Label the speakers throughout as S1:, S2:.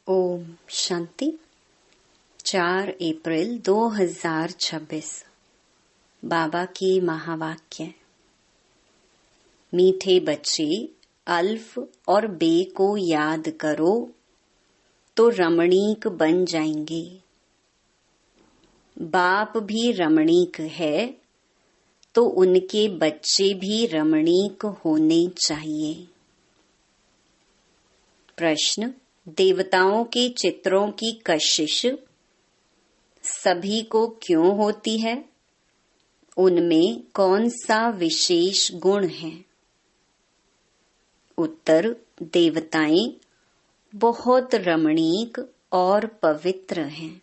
S1: ओम शांति। 4 अप्रैल 2026। बाबा की महावाक्य। मीठे बच्चे, अल्फ और बे को याद करो तो रमणीक बन जाएंगे। बाप भी रमणीक है तो उनके बच्चे भी रमणीक होने चाहिए। प्रश्न: देवताओं के चित्रों की कशिश सभी को क्यों होती है? उनमें कौन सा विशेष गुण है? उत्तर: देवताएं बहुत रमणीक और पवित्र हैं।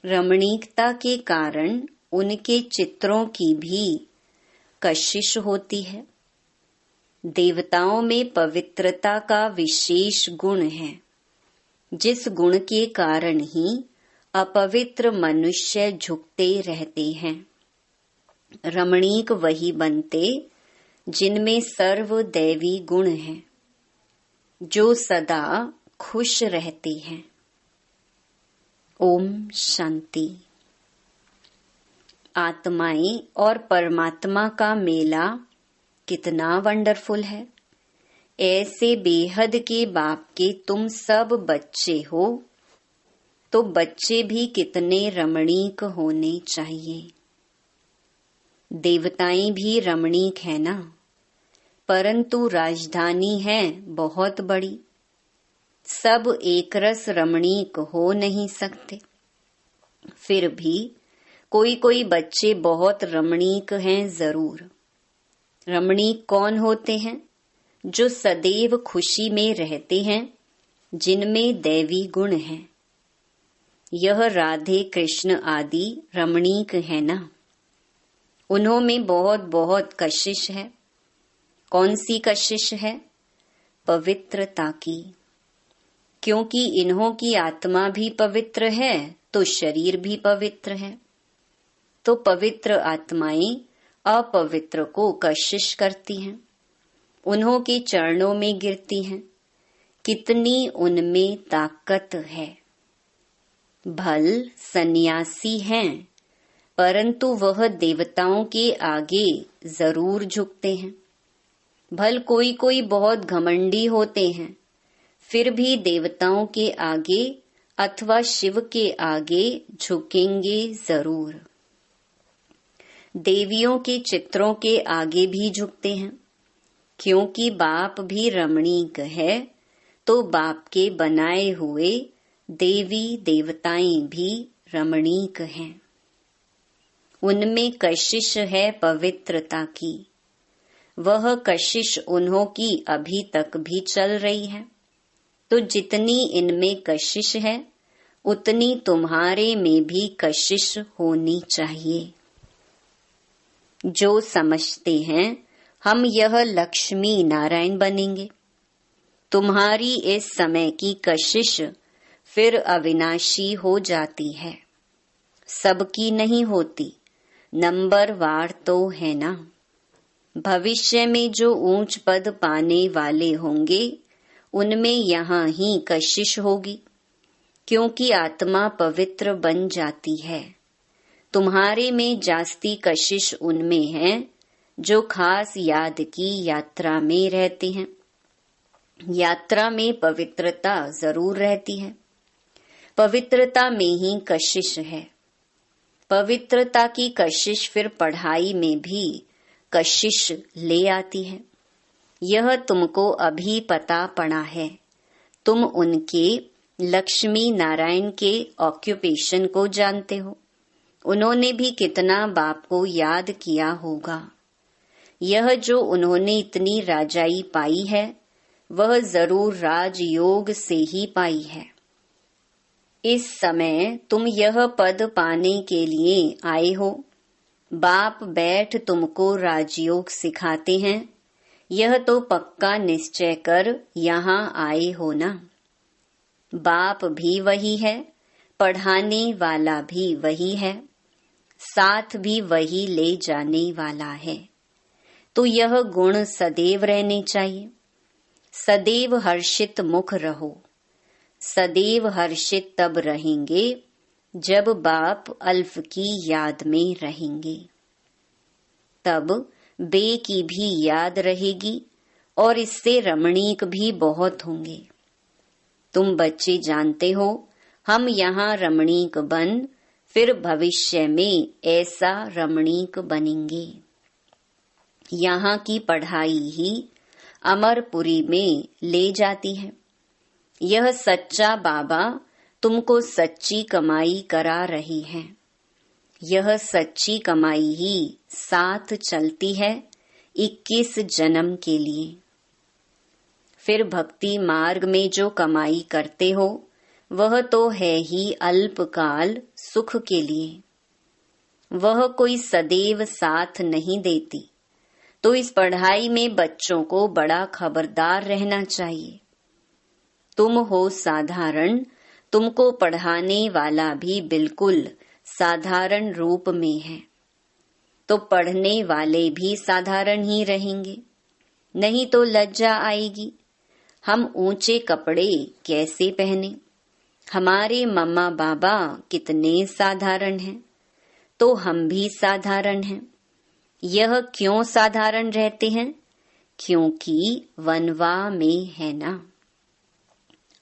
S1: रमणीकता के कारण उनके चित्रों की भी कशिश होती है। देवताओं में पवित्रता का विशेष गुण है, जिस गुण के कारण ही अपवित्र मनुष्य झुकते रहते हैं। रमणीक वही बनते जिनमें सर्व दैवी गुण हैं, जो सदा खुश रहते हैं। ओम शांति। आत्माएं और परमात्मा का मेला कितना वंडरफुल है। ऐसे बेहद के बाप के तुम सब बच्चे हो, तो बच्चे भी कितने रमणीक होने चाहिए। देवताएं भी रमणीक है ना, परंतु राजधानी है बहुत बड़ी। सब एकरस रमणीक हो नहीं सकते। फिर भी कोई कोई बच्चे बहुत रमणीक हैं जरूर। रमणीक कौन होते हैं? जो सदैव खुशी में रहते हैं, जिनमें दैवी गुण हैं। यह राधे कृष्ण आदि रमणीक है ना। उन्हों में बहुत बहुत कशिश है। कौन सी कशिश है? पवित्रता की। क्योंकि इन्हों की आत्मा भी पवित्र है तो शरीर भी पवित्र है। तो पवित्र आत्माएं अपवित्र को कशिश करती हैं, उन्हों के चरणों में गिरती हैं। कितनी उनमें ताकत है। भल सन्यासी हैं, परंतु वह देवताओं के आगे जरूर झुकते हैं। भल कोई कोई बहुत घमंडी होते हैं, फिर भी देवताओं के आगे अथवा शिव के आगे झुकेंगे जरूर। देवियों के चित्रों के आगे भी झुकते हैं, क्योंकि बाप भी रमणीक है, तो बाप के बनाए हुए देवी देवताएं भी रमणीक हैं। उनमें कशिश है पवित्रता की। वह कशिश उन्हों की अभी तक भी चल रही है। तो जितनी इनमें कशिश है, उतनी तुम्हारे में भी कशिश होनी चाहिए। जो समझते हैं हम यह लक्ष्मी नारायण बनेंगे, तुम्हारी इस समय की कशिश फिर अविनाशी हो जाती है। सबकी नहीं होती, नंबर वार तो है ना। भविष्य में जो ऊंच पद पाने वाले होंगे, उनमें यहाँ ही कशिश होगी, क्योंकि आत्मा पवित्र बन जाती है। तुम्हारे में जास्ती कशिश उनमें है जो खास याद की यात्रा में रहते हैं। यात्रा में पवित्रता जरूर रहती है। पवित्रता में ही कशिश है। पवित्रता की कशिश फिर पढ़ाई में भी कशिश ले आती है। यह तुमको अभी पता पड़ा है। तुम उनके लक्ष्मी नारायण के ऑक्यूपेशन को जानते हो। उन्होंने भी कितना बाप को याद किया होगा। यह जो उन्होंने इतनी राजाई पाई है, वह जरूर राजयोग से ही पाई है। इस समय तुम यह पद पाने के लिए आए हो। बाप बैठ तुमको राजयोग सिखाते हैं। यह तो पक्का निश्चय कर यहाँ आए हो ना। बाप भी वही है, पढ़ाने वाला भी वही है, साथ भी वही ले जाने वाला है। तो यह गुण सदैव रहने चाहिए। सदैव हर्षित मुख रहो। सदैव हर्षित तब रहेंगे जब बाप अल्फ की याद में रहेंगे। तब बे की भी याद रहेगी और इससे रमणीक भी बहुत होंगे। तुम बच्चे जानते हो, हम यहाँ रमणीक बन फिर भविष्य में ऐसा रमणीक बनेंगे। यहाँ की पढ़ाई ही अमरपुरी में ले जाती है। यह सच्चा बाबा तुमको सच्ची कमाई करा रही है। यह सच्ची कमाई ही साथ चलती है 21 जन्म के लिए। फिर भक्ति मार्ग में जो कमाई करते हो वह तो है ही अल्पकाल सुख के लिए, वह कोई सदैव साथ नहीं देती। तो इस पढ़ाई में बच्चों को बड़ा खबरदार रहना चाहिए। तुम हो साधारण, तुमको पढ़ाने वाला भी बिल्कुल साधारण रूप में है, तो पढ़ने वाले भी साधारण ही रहेंगे। नहीं तो लज्जा आएगी। हम ऊंचे कपड़े कैसे पहने? हमारे मम्मा बाबा कितने साधारण हैं, तो हम भी साधारण हैं। यह क्यों साधारण रहते हैं? क्योंकि वनवा में है ना।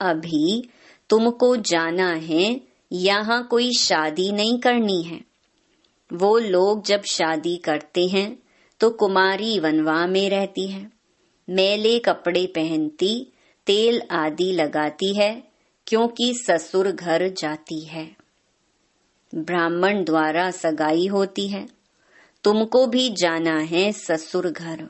S1: अभी तुमको जाना है, यहाँ कोई शादी नहीं करनी है। वो लोग जब शादी करते हैं तो कुमारी वनवा में रहती है, मैले कपड़े पहनती, तेल आदि लगाती है, क्योंकि ससुर घर जाती है। ब्राह्मण द्वारा सगाई होती है। तुमको भी जाना है ससुर घर।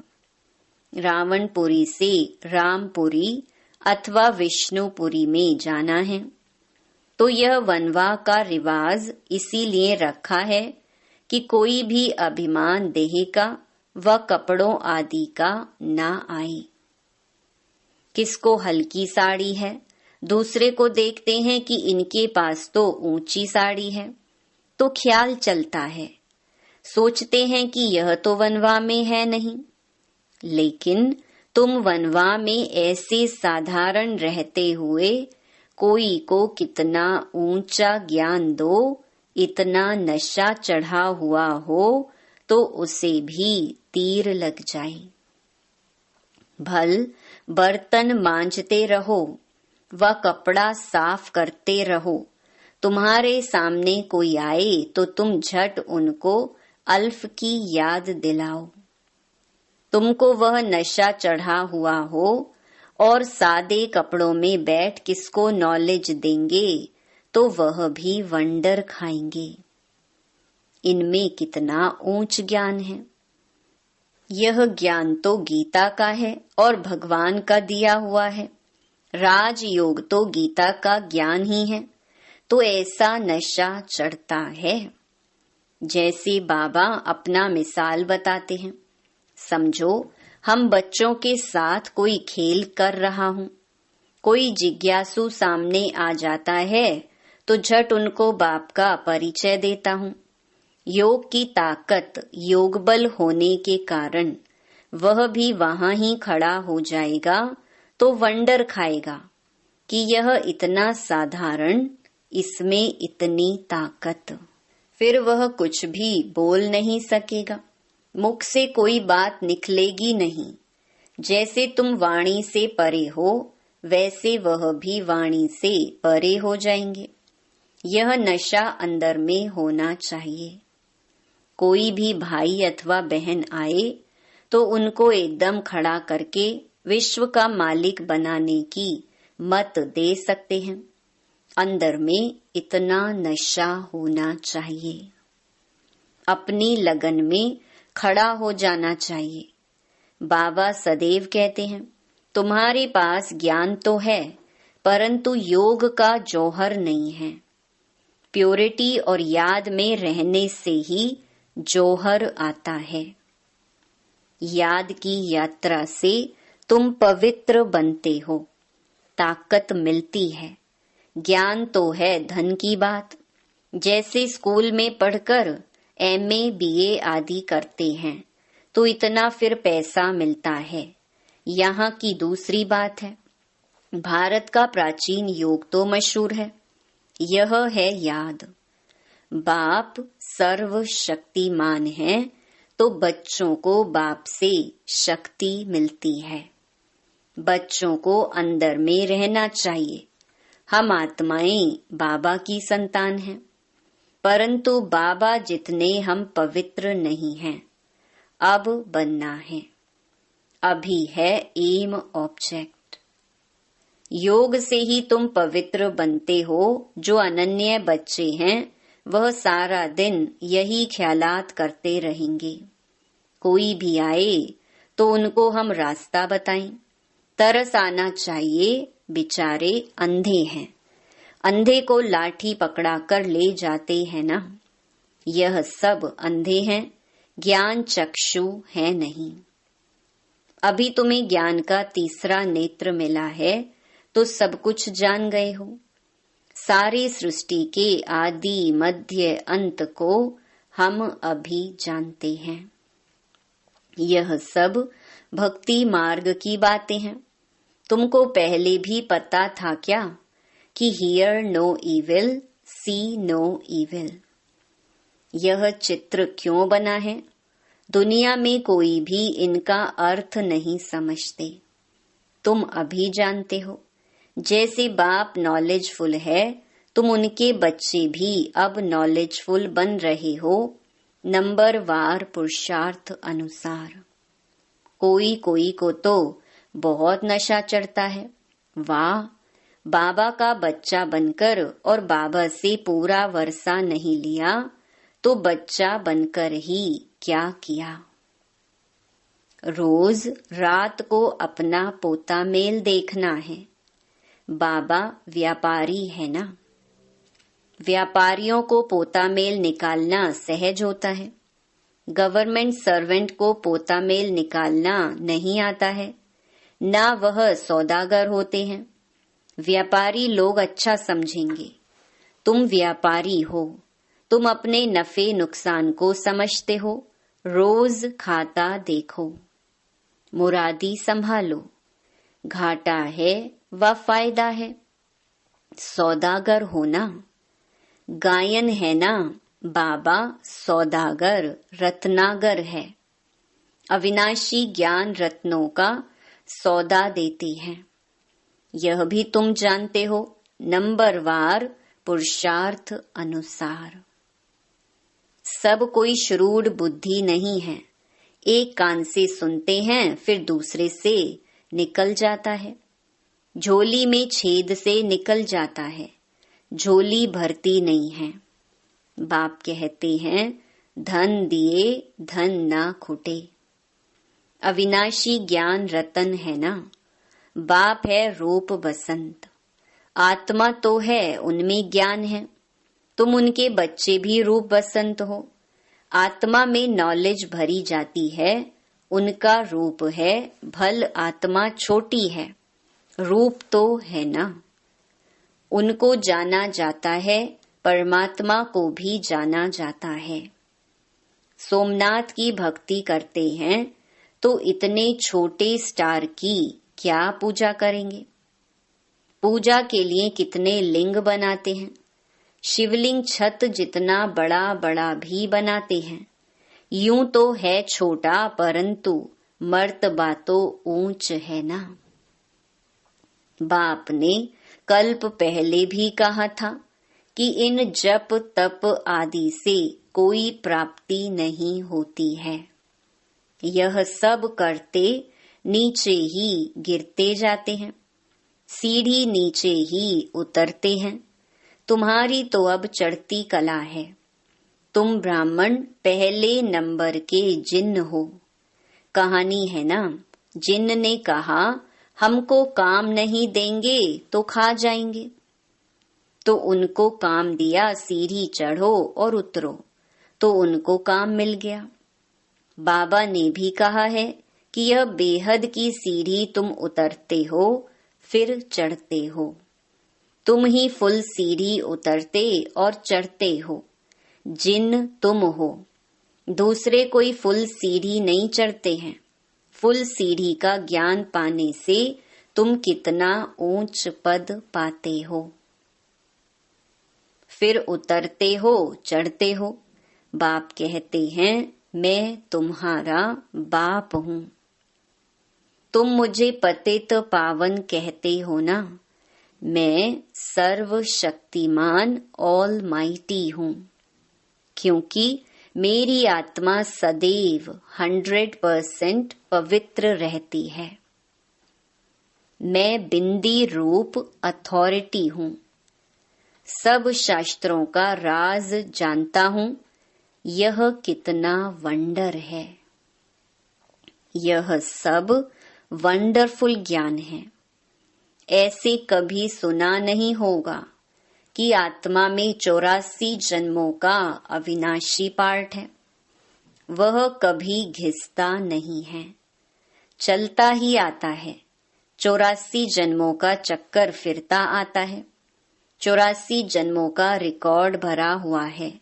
S1: रावणपुरी से रामपुरी अथवा विष्णुपुरी में जाना है। तो यह वनवा का रिवाज इसीलिए रखा है कि कोई भी अभिमान देह का व कपड़ों आदि का ना आए। किसको हल्की साड़ी है, दूसरे को देखते हैं कि इनके पास तो ऊंची साड़ी है, तो ख्याल चलता है, सोचते हैं कि यह तो वनवा में है नहीं। लेकिन तुम वनवा में ऐसे साधारण रहते हुए कोई को कितना ऊंचा ज्ञान दो, इतना नशा चढ़ा हुआ हो तो उसे भी तीर लग जाए। भल बर्तन मांजते रहो व कपड़ा साफ करते रहो। तुम्हारे सामने कोई आए तो तुम झट उनको अल्फ की याद दिलाओ। तुमको वह नशा चढ़ा हुआ हो और सादे कपड़ों में बैठ किसको नॉलेज देंगे तो वह भी वंडर खाएंगे। इनमें कितना ऊंच ज्ञान है। यह ज्ञान तो गीता का है और भगवान का दिया हुआ है। राजयोग तो गीता का ज्ञान ही है। तो ऐसा नशा चढ़ता है। जैसे बाबा अपना मिसाल बताते हैं। समझो हम बच्चों के साथ कोई खेल कर रहा हूँ। कोई जिज्ञासु सामने आ जाता है तो झट उनको बाप का परिचय देता हूँ। योग की ताकत योग बल होने के कारण वह भी वहां ही खड़ा हो जाएगा तो वंडर खाएगा कि यह इतना साधारण, इसमें इतनी ताकत। फिर वह कुछ भी बोल नहीं सकेगा, मुख से कोई बात निकलेगी नहीं। जैसे तुम वाणी से परे हो वैसे वह भी वाणी से परे हो जाएंगे। यह नशा अंदर में होना चाहिए। कोई भी भाई अथवा बहन आए तो उनको एकदम खड़ा करके विश्व का मालिक बनाने की मत दे सकते हैं। अंदर में इतना नशा होना चाहिए। अपनी लगन में खड़ा हो जाना चाहिए। बाबा सदैव कहते हैं, तुम्हारे पास ज्ञान तो है परंतु योग का जौहर नहीं है। प्योरिटी और याद में रहने से ही जौहर आता है। याद की यात्रा से तुम पवित्र बनते हो, ताकत मिलती है। ज्ञान तो है धन की बात। जैसे स्कूल में पढ़कर MA BA आदि करते हैं तो इतना फिर पैसा मिलता है, यहाँ की दूसरी बात है। भारत का प्राचीन योग तो मशहूर है, यह है याद। बाप सर्वशक्तिमान है, तो बच्चों को बाप से शक्ति मिलती है। बच्चों को अंदर में रहना चाहिए। हम आत्माएं बाबा की संतान हैं, परंतु बाबा जितने हम पवित्र नहीं हैं, अब बनना है। अभी है एम ऑब्जेक्ट। योग से ही तुम पवित्र बनते हो। जो अनन्य बच्चे हैं वह सारा दिन यही ख्यालात करते रहेंगे। कोई भी आए तो उनको हम रास्ता बताएं। तरस आना चाहिए, बेचारे अंधे हैं। अंधे को लाठी पकड़ा कर ले जाते हैं ना। यह सब अंधे हैं, ज्ञान चक्षु है नहीं। अभी तुम्हें ज्ञान का तीसरा नेत्र मिला है तो सब कुछ जान गए हो। सारी सृष्टि के आदि मध्य अंत को हम अभी जानते हैं। यह सब भक्ति मार्ग की बातें हैं। तुमको पहले भी पता था क्या कि hear no evil, see no evil. यह चित्र क्यों बना है? दुनिया में कोई भी इनका अर्थ नहीं समझते। तुम अभी जानते हो। जैसे बाप नॉलेजफुल है, तुम उनके बच्चे भी अब नॉलेजफुल बन रहे हो, नंबर वार पुरुषार्थ अनुसार। कोई कोई को तो बहुत नशा चढ़ता है। वाह, बाबा का बच्चा बनकर और बाबा से पूरा वर्षा नहीं लिया तो बच्चा बनकर ही क्या किया। रोज रात को अपना पोता मेल देखना है। बाबा व्यापारी है ना। व्यापारियों को पोता मेल निकालना सहज होता है। गवर्नमेंट सर्वेंट को पोता मेल निकालना नहीं आता है, ना वह सौदागर होते हैं। व्यापारी लोग अच्छा समझेंगे। तुम व्यापारी हो, तुम अपने नफे नुकसान को समझते हो। रोज खाता देखो, मुरादी संभालो। घाटा है व फायदा है। सौदागर होना। गायन है ना, बाबा सौदागर रत्नागर है। अविनाशी ज्ञान रत्नों का सौदा देते हैं। यह भी तुम जानते हो, नंबरवार पुरुषार्थ अनुसार। सब कोई श्रूड बुद्धि नहीं है। एक कान से सुनते हैं फिर दूसरे से निकल जाता है। झोली में छेद से निकल जाता है, झोली भरती नहीं है। बाप कहते हैं, धन दिए धन ना खुटे। अविनाशी ज्ञान रतन है ना। बाप है रूप बसंत। आत्मा तो है, उनमें ज्ञान है। तुम उनके बच्चे भी रूप बसंत हो। आत्मा में नॉलेज भरी जाती है, उनका रूप है। भल आत्मा छोटी है, रूप तो है ना। उनको जाना जाता है, परमात्मा को भी जाना जाता है। सोमनाथ की भक्ति करते हैं तो इतने छोटे स्टार की क्या पूजा करेंगे। पूजा के लिए कितने लिंग बनाते हैं। शिवलिंग छत जितना बड़ा बड़ा भी बनाते हैं। यूं तो है छोटा, परंतु मर्तबा तो ऊंच है ना। बाप ने कल्प पहले भी कहा था कि इन जप तप आदि से कोई प्राप्ति नहीं होती है। यह सब करते नीचे ही गिरते जाते हैं, सीढ़ी नीचे ही उतरते हैं। तुम्हारी तो अब चढ़ती कला है। तुम ब्राह्मण पहले नंबर के जिन्न हो। कहानी है ना, जिन्न ने कहा हमको काम नहीं देंगे तो खा जाएंगे। तो उनको काम दिया, सीढ़ी चढ़ो और उतरो, तो उनको काम मिल गया। बाबा ने भी कहा है कि यह बेहद की सीढ़ी तुम उतरते हो फिर चढ़ते हो। तुम ही फुल सीढ़ी उतरते और चढ़ते हो। जिन तुम हो, दूसरे कोई फुल सीढ़ी नहीं चढ़ते हैं। फुल सीढ़ी का ज्ञान पाने से तुम कितना ऊंच पद पाते हो। फिर उतरते हो, चढ़ते हो। बाप कहते हैं मैं तुम्हारा बाप हूँ। तुम मुझे पतित पावन कहते हो ना, मैं सर्वशक्तिमान ऑल माइटी हूँ, क्योंकि मेरी आत्मा सदैव 100% पवित्र रहती है। मैं बिंदी रूप अथॉरिटी हूँ। सब शास्त्रों का राज जानता हूँ। यह कितना वंडर है। यह सब वंडरफुल ज्ञान है। ऐसे कभी सुना नहीं होगा कि आत्मा में 84 जन्मों का अविनाशी पार्ट है। वह कभी घिसता नहीं है, चलता ही आता है। 84 जन्मों का चक्कर फिरता आता है। 84 जन्मों का रिकॉर्ड भरा हुआ है।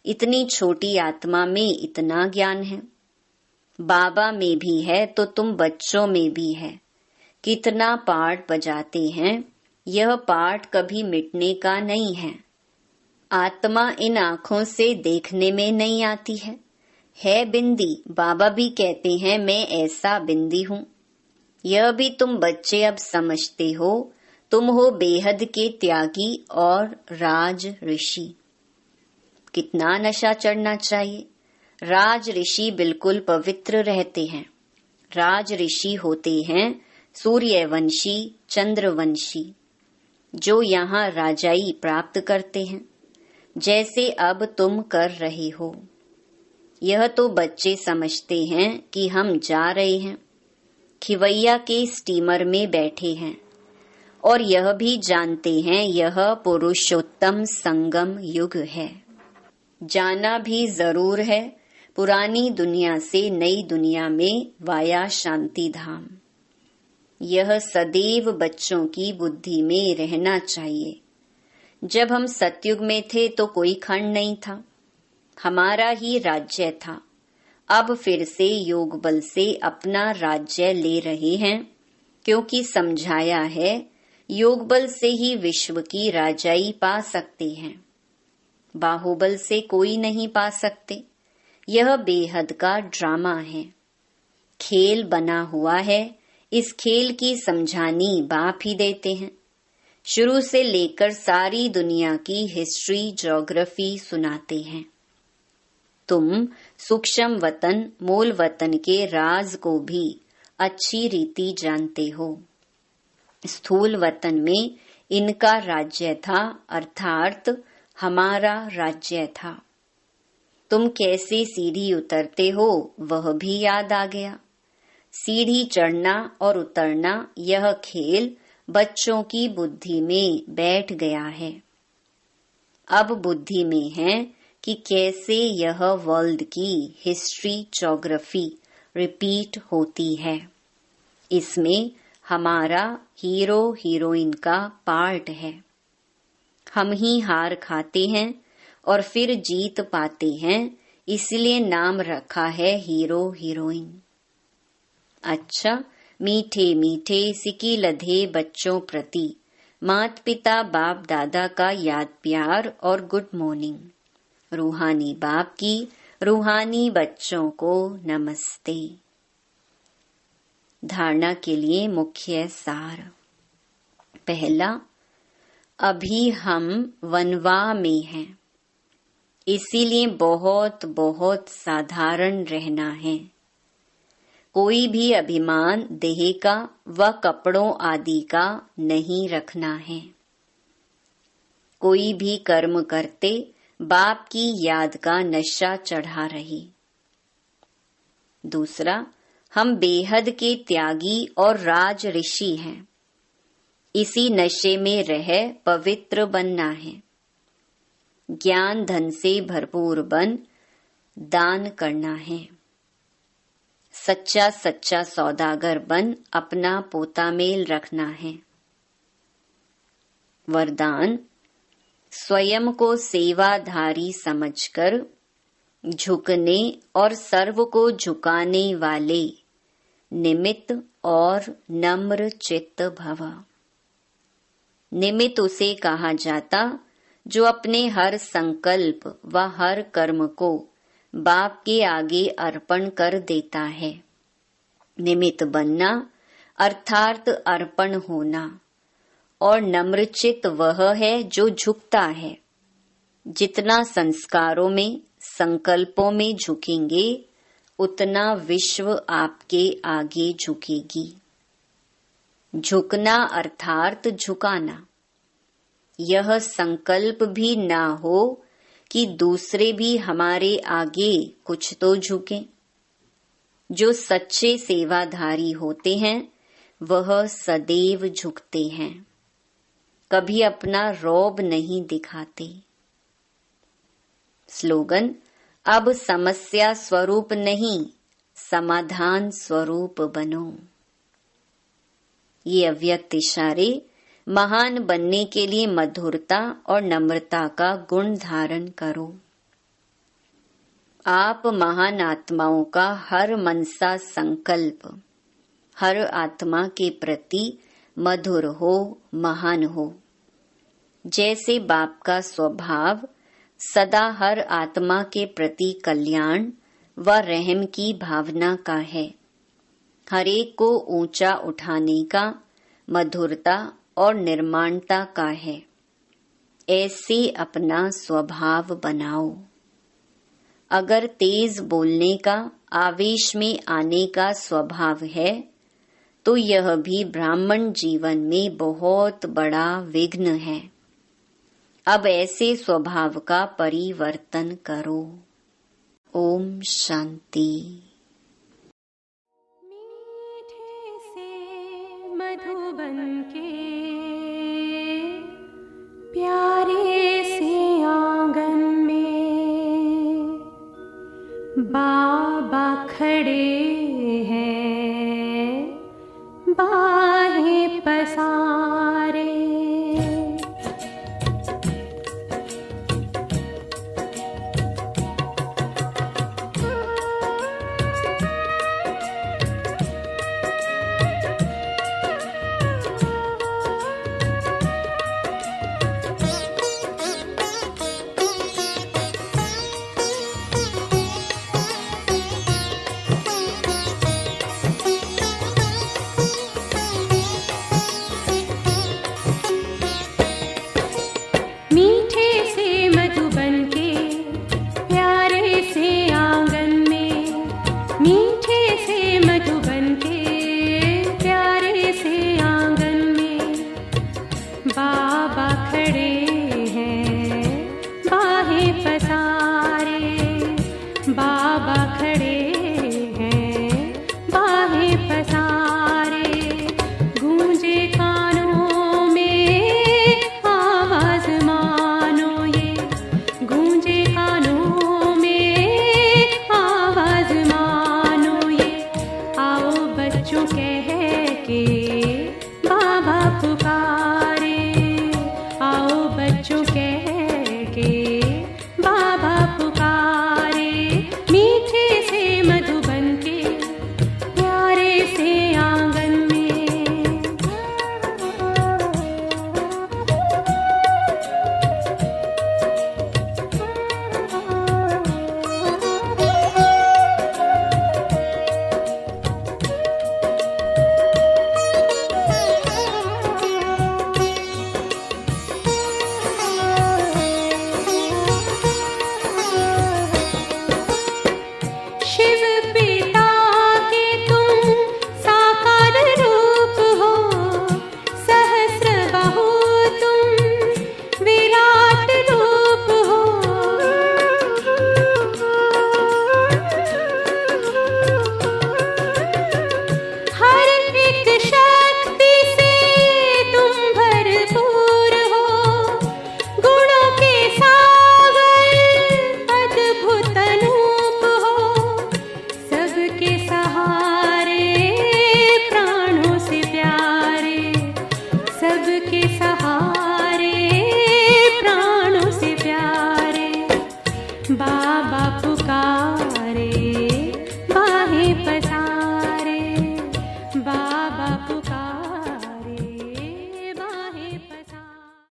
S1: इतनी छोटी आत्मा में इतना ज्ञान है। बाबा में भी है तो तुम बच्चों में भी है। कितना पार्ट बजाते हैं। यह पार्ट कभी मिटने का नहीं है। आत्मा इन आँखों से देखने में नहीं आती है बिंदी। बाबा भी कहते हैं मैं ऐसा बिंदी हूँ। यह भी तुम बच्चे अब समझते हो। तुम हो बेहद के त्यागी और राज ऋषि। कितना नशा चढ़ना चाहिए। राज ऋषि बिल्कुल पवित्र रहते हैं। राज ऋषि होते हैं सूर्यवंशी, चंद्रवंशी, जो यहाँ राजाई प्राप्त करते हैं, जैसे अब तुम कर रहे हो। यह तो बच्चे समझते हैं कि हम जा रहे हैं, खिवैया के स्टीमर में बैठे हैं, और यह भी जानते हैं यह पुरुषोत्तम संगम युग है। जाना भी जरूर है पुरानी दुनिया से नई दुनिया में वाया शांति धाम। यह सदैव बच्चों की बुद्धि में रहना चाहिए। जब हम सतयुग में थे तो कोई खंड नहीं था, हमारा ही राज्य था। अब फिर से योग बल से अपना राज्य ले रहे हैं, क्योंकि समझाया है योग बल से ही विश्व की राजाई पा सकते हैं। बाहुबल से कोई नहीं पा सकते। यह बेहद का ड्रामा है। खेल बना हुआ है। इस खेल की समझानी बाप ही देते हैं। शुरू से लेकर सारी दुनिया की हिस्ट्री, ज्योग्राफी सुनाते हैं। तुम सूक्ष्म वतन, मूल वतन के राज को भी अच्छी रीति जानते हो। स्थूल वतन में इनका राज्य था, अर्थात हमारा राज्य था। तुम कैसे सीढ़ी उतरते हो वह भी याद आ गया। सीढ़ी चढ़ना और उतरना यह खेल बच्चों की बुद्धि में बैठ गया है। अब बुद्धि में है कि कैसे यह वर्ल्ड की हिस्ट्री, ज्योग्राफी रिपीट होती है। इसमें हमारा हीरो हीरोइन का पार्ट है। हम ही हार खाते हैं और फिर जीत पाते हैं, इसलिए नाम रखा है हीरो हीरोइन। अच्छा, मीठे मीठे सिकी लधे बच्चों प्रति माता पिता बाप दादा का याद प्यार और गुड मॉर्निंग। रूहानी बाप की रूहानी बच्चों को नमस्ते। धारणा के लिए मुख्य सार। पहला, अभी हम वनवाह में हैं, इसीलिए बहुत बहुत साधारण रहना है। कोई भी अभिमान देह का व कपड़ों आदि का नहीं रखना है। कोई भी कर्म करते बाप की याद का नशा चढ़ा रही। दूसरा, हम बेहद के त्यागी और राज ऋषि हैं। इसी नशे में रह पवित्र बनना है। ज्ञान धन से भरपूर बन दान करना है। सच्चा सच्चा सौदागर बन अपना पोता मेल रखना है। वरदान, स्वयं को सेवाधारी समझकर झुकने और सर्व को झुकाने वाले निमित्त और नम्र चित्त भव। निमित्त उसे कहा जाता जो अपने हर संकल्प व हर कर्म को बाप के आगे अर्पण कर देता है। निमित्त बनना अर्थात अर्पण होना, और नम्रचित्त वह है जो झुकता है। जितना संस्कारों में, संकल्पों में झुकेंगे, उतना विश्व आपके आगे झुकेगी। झुकना अर्थात झुकाना। यह संकल्प भी ना हो कि दूसरे भी हमारे आगे कुछ तो झुकें। जो सच्चे सेवाधारी होते हैं वह सदैव झुकते हैं, कभी अपना रौब नहीं दिखाते। स्लोगन: अब समस्या स्वरूप नहीं, समाधान स्वरूप बनो। ये अव्यक्त इशारे महान बनने के लिए मधुरता और नम्रता का गुण धारण करो। आप महान आत्माओं का हर मनसा संकल्प हर आत्मा के प्रति मधुर हो, महान हो। जैसे बाप का स्वभाव सदा हर आत्मा के प्रति कल्याण व रहम की भावना का है, हरेक को ऊंचा उठाने का, मधुरता और निर्माणता का है। ऐसे अपना स्वभाव बनाओ। अगर तेज बोलने का, आवेश में आने का स्वभाव है तो यह भी ब्राह्मण जीवन में बहुत बड़ा विघ्न है। अब ऐसे स्वभाव का परिवर्तन करो। ओम शांति।
S2: मीठे से मधुबन के प्यारे से आंगन में बाबा खड़े हैं, बाहें पसारे। बाबा खड़े